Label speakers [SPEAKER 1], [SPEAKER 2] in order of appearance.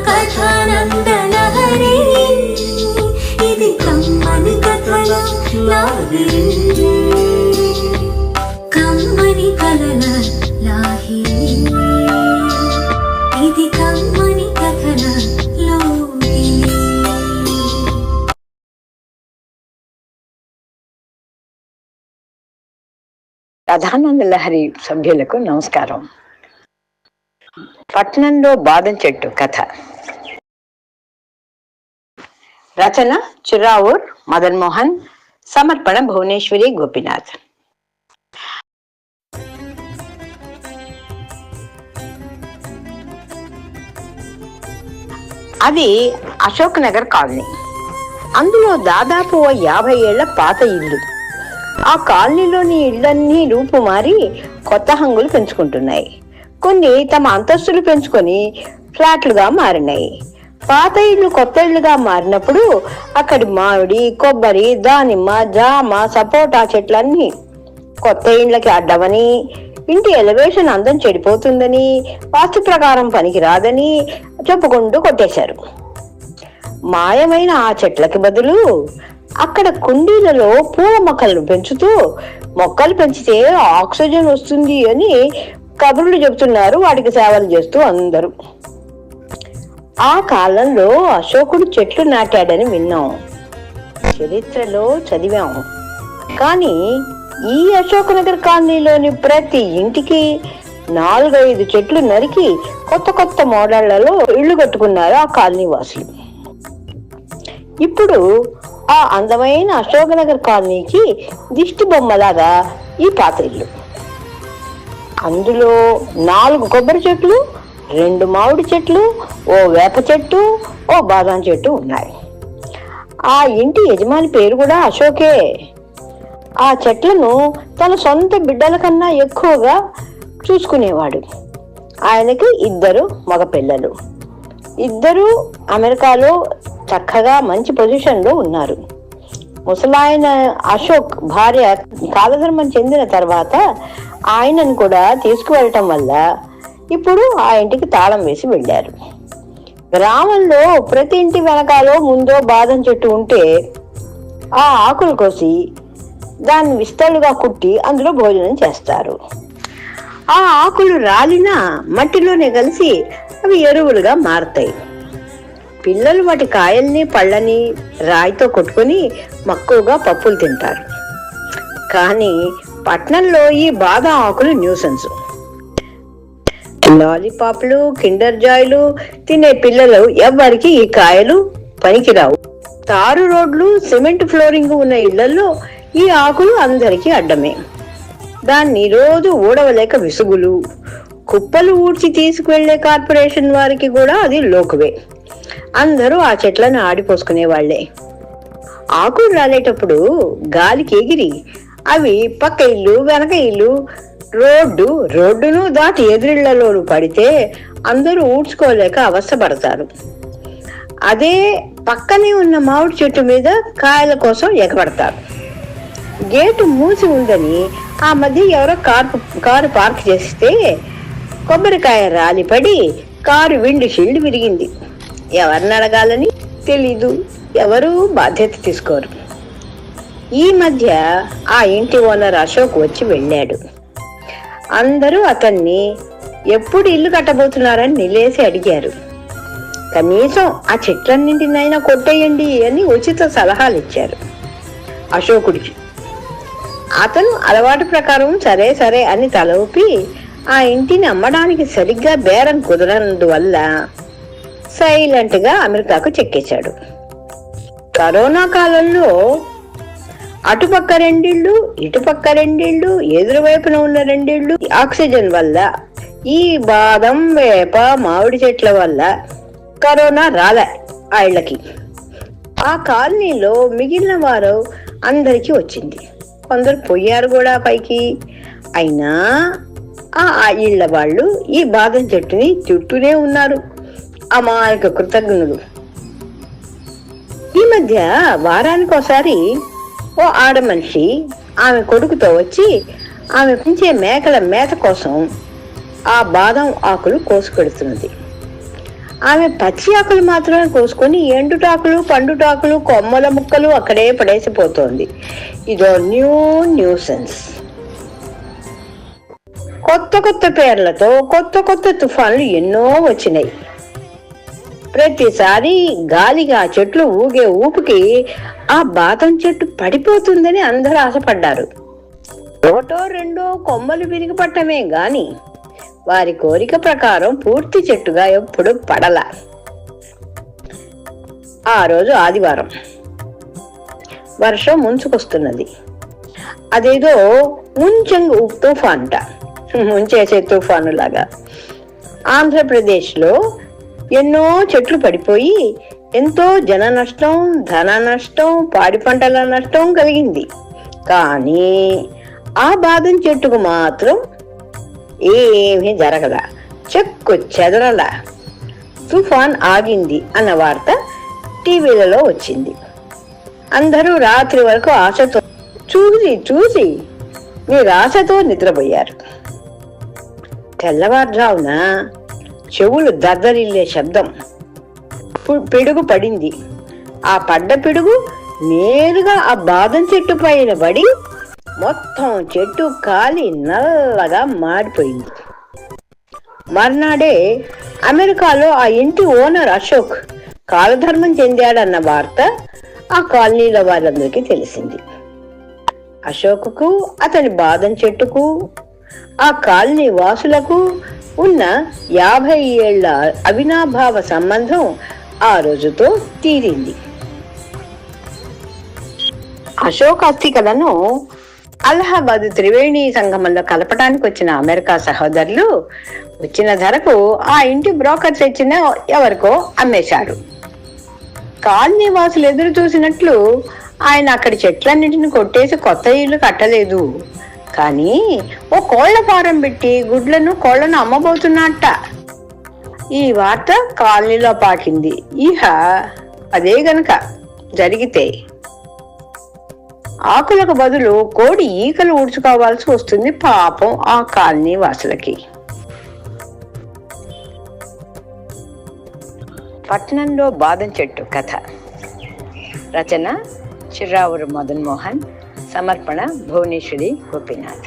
[SPEAKER 1] కథానందలహరి ఇది కమ్మని కథల లాహిరి కమ్మని కథల లాహిరి ఇది కమ్మని కథల లోహిరి.
[SPEAKER 2] కథానంద లహరి సభ్యులకు నమస్కారం. పట్నంలో బాదం చెట్టు కథ. రచన చిరావూర్ మదన్ మోహన్, సమర్పణ భువనేశ్వరి గోపీనాథ్. అది అశోక్ నగర్ కాలనీ. అందులో దాదాపు 50 ఏళ్ల పాత ఇల్లు. ఆ కాలనీలోని ఇళ్లన్నీ రూపు మారి కొత్త హంగులు పెంచుకుంటున్నాయి. కొన్ని తమ అంతస్తులు పెంచుకొని ఫ్లాట్లుగా మారినాయి. పాత ఇళ్లు కొత్త ఇళ్లుగా మారినప్పుడు అక్కడి మామిడి, కొబ్బరి, దానిమ్మ, జామ, సపోటా చెట్లన్నీ కొత్త ఇండ్లకి అడ్డమని, ఇంటి ఎలివేషన్ అందం చెడిపోతుందని, వాస్తు ప్రకారం పనికి రాదని చెప్పుకుంటూ కొట్టేశారు. మాయమైన ఆ చెట్లకి బదులు అక్కడ కుండీలలో పూల మొక్కలను పెంచుతూ, మొక్కలు పెంచితే ఆక్సిజన్ వస్తుంది అని కబుర్లు చెబుతున్నారు వాటికి సేవలు చేస్తూ అందరూ. ఆ కాలంలో అశోకుడు చెట్లు నాటాడని విన్నాం, చరిత్రలో చదివాం. కానీ ఈ అశోక్ నగర్ కాలనీలోని ప్రతి ఇంటికి 4-5 చెట్లు నరికి కొత్త కొత్త మోడళ్లలో ఇళ్లు కట్టుకున్నారు ఆ కాలనీ వాసులు. ఇప్పుడు ఆ అందమైన అశోక్ నగర్ కాలనీకి దిష్టి బొమ్మలాగా ఈ పాత ఇల్లు. అందులో 4 కొబ్బరి చెట్లు, 2 మామిడి చెట్లు, ఓ వేప చెట్టు, ఓ బాదం చెట్టు ఉన్నాయి. ఆ ఇంటి యజమాని పేరు కూడా అశోకే. ఆ చెట్లను తన సొంత బిడ్డల కన్నా ఎక్కువగా చూసుకునేవాడు. ఆయనకి 2 మగపిల్లలు. 2 అమెరికాలో చక్కగా మంచి పొజిషన్లో ఉన్నారు. ముసలాయన అశోక్ భార్య కాలధర్మం చెందిన తర్వాత ఆయనను కూడా తీసుకువెళ్ళటం వల్ల ఇప్పుడు ఆ ఇంటికి తాళం వేసి వెళ్ళారు. గ్రామంలో ప్రతి ఇంటి వెనకాలో ముందో బాదం చెట్టు ఉంటే ఆ ఆకులు కోసి దాన్ని విస్తలుగా కుట్టి అందులో భోజనం చేస్తారు. ఆ ఆకులు రాలిన మట్టిలోనే కలిసి అవి ఎరువులుగా మారతాయి. పిల్లలు వాటి కాయల్ని పళ్ళని రాయితో కొట్టుకొని మక్కువగా పప్పులు తింటారు. కానీ పట్నంలో ఈ బాదం ఆకులు న్యూసెన్స్. లాలీపాప్లు, కిండర్ జాయ్లు తినే పిల్లలు ఎవ్వరికి ఈ కాయలు పనికిరావు. తారు రోడ్లు, సిమెంట్ ఫ్లోరింగ్ ఉన్న ఇళ్లలో ఈ ఆకులు అందరికీ అడ్డమే. దాన్ని రోజు ఊడవలేక విసుగులు, కుప్పలు ఊడ్చి తీసుకువెళ్లే కార్పొరేషన్ వారికి కూడా అది లోకువే. అందరూ ఆ చెట్లను ఆడిపోసుకునే వాళ్లే. ఆకులు రాలేటప్పుడు గాలికి ఎగిరి అవి పక్క ఇల్లు, వెనక ఇల్లు, రోడ్డును దాటి ఎదురిళ్లలోను పడితే అందరూ ఊడ్చుకోలేక అవస్థపడతారు. అదే పక్కనే ఉన్న మామిడి చెట్టు మీద కాయల కోసం ఎగబడతారు. గేటు మూసి ఉందని ఆ మధ్య ఎవరో కారు పార్క్ చేస్తే కొబ్బరికాయ రాలిపడి కారు విండి షీల్డ్ విరిగింది. ఎవరిని అడగాలని తెలీదు, ఎవరు బాధ్యత తీసుకోరు. ఈ మధ్య ఆ ఇంటి ఓనర్ అశోక్ వచ్చి వెళ్ళాడు. అందరూ అతన్ని ఎప్పుడు ఇల్లు కట్టబోతున్నారని నిలేసి అడిగారు. కనీసం ఆ చెట్లన్నింటినైనా కొట్టేయండి అని ఉచిత సలహాలు ఇచ్చారు అశోకుడికి. అతను అలవాటు ప్రకారం సరే సరే అని తల ఊపి ఆ ఇంటిని అమ్మడానికి సరిగ్గా బేరం కుదరనందువల్ల సైలెంట్ గా అమెరికాకు చెక్కేశాడు. కరోనా కాలంలో అటుపక్క 2 ఇళ్ళు, ఇటుపక్క 2 ఇళ్ళు, ఎదురువైపున ఉన్న 2 ఇళ్ళు ఆక్సిజన్ వల్ల, ఈ బాదం, వేప, మామిడి చెట్ల వల్ల కరోనా రాలే ఆ ఇళ్ళకి. ఆ కాలనీలో మిగిలిన వారు అందరికీ వచ్చింది. కొందరు పోయారు కూడా పైకి. అయినా ఆ ఇళ్ల వాళ్ళు ఈ బాదం చెట్టుని చుట్టూనే ఉన్నారు, అమాయక కృతజ్ఞులు. ఈ మధ్య వారానికి ఒకసారి ఓ ఆడ మనిషి ఆమె కొడుకుతో వచ్చి ఆమె పెంచే మేకల మేత కోసం ఆ బాదం ఆకులు కోసుకెడుతున్నది. ఆమె పచ్చి ఆకులు మాత్రమే కోసుకొని ఎండుటాకులు పండుటాకులు కొమ్మల ముక్కలు అక్కడే పడేసిపోతోంది. ఇదో న్యూసెన్స్. కొత్త కొత్త పేర్లతో కొత్త కొత్త తుఫాన్లు ఎన్నో వచ్చినాయి. ప్రతిసారి గాలిగా ఆ చెట్లు ఊగే ఊపుకి ఆ బాదం చెట్టు పడిపోతుందని అందరూ ఆశపడ్డారు. ఒకటో రెండో కొమ్మలు విరిగిపట్టమే గాని వారి కోరిక ప్రకారం పూర్తి చెట్టుగా ఎప్పుడు పడల. ఆ రోజు ఆదివారం. వర్షం ముంచుకొస్తున్నది. అదేదో ముంచెంగ్ తుఫానుట, ముంచేసే తుఫాను లాగా. ఆంధ్రప్రదేశ్లో ఎన్నో చెట్లు పడిపోయి ఎంతో జన నష్టం, ధన నష్టం, పాడి పంటల నష్టం కలిగింది. కానీ ఆ బాదం చెట్టుకు మాత్రం ఏమీ జరగల, చెక్కు చెదరల. తుఫాన్ ఆగింది అన్న వార్త టీవీలలో వచ్చింది. అందరూ రాత్రి వరకు ఆశతో చూసి నిరాశతో నిద్రపోయారు. తెల్లవారుజామున చెవులు దద్దరిల్లే శబ్దం. పిడుగు పడింది. ఆ పడ్డ పిడుగు నేరుగా ఆ బాదం చెట్టు పైన పడి మొత్తం చెట్టు కాలి నల్లగా మాడిపోయింది. మర్నాడే అమెరికాలో ఆ ఇంటి ఓనర్ అశోక్ కాలధర్మం చెందాడన్న వార్త ఆ కాలనీలో వాళ్ళందరికీ తెలిసింది. అశోకుకు, అతని బాదం చెట్టుకు, ఆ కాలనీ వాసులకు ఉన్న 50 ఏళ్ల అవినాభావ సంబంధం ఆ రోజుతో తీరింది. అశోక్ అస్థికలను అలహాబాద్ త్రివేణి సంగమంలో కలపడానికి వచ్చిన అమెరికా సహోదరులు వచ్చిన ధరకు ఆ ఇంటి బ్రోకర్ తెచ్చిన ఎవరికో అమ్మేశాడు. కాలనీ వాసులు ఎదురు చూసినట్లు ఆయన అక్కడి చెట్లన్నింటిని కొట్టేసి కొత్త ఇల్లు కట్టలేదు, కానీ ఓ కోళ్ల ఫారం పెట్టి గుడ్లను కోళ్లను అమ్మబోతున్నట్ట. ఈ వార్త కాలనీలో పాకింది. ఇహ అదే గనక జరిగితే ఆకులకు బదులు కోడి ఈకలు ఊడ్చుకోవాల్సి వస్తుంది పాపం ఆ కాలనీ వాసులకి. పట్నంలో బాదం చెట్టు కథ. రచన చిర్రావూరు మదన్ మోహన్. సమర్పణ భువనేశ్వరి గోపీనాథ్.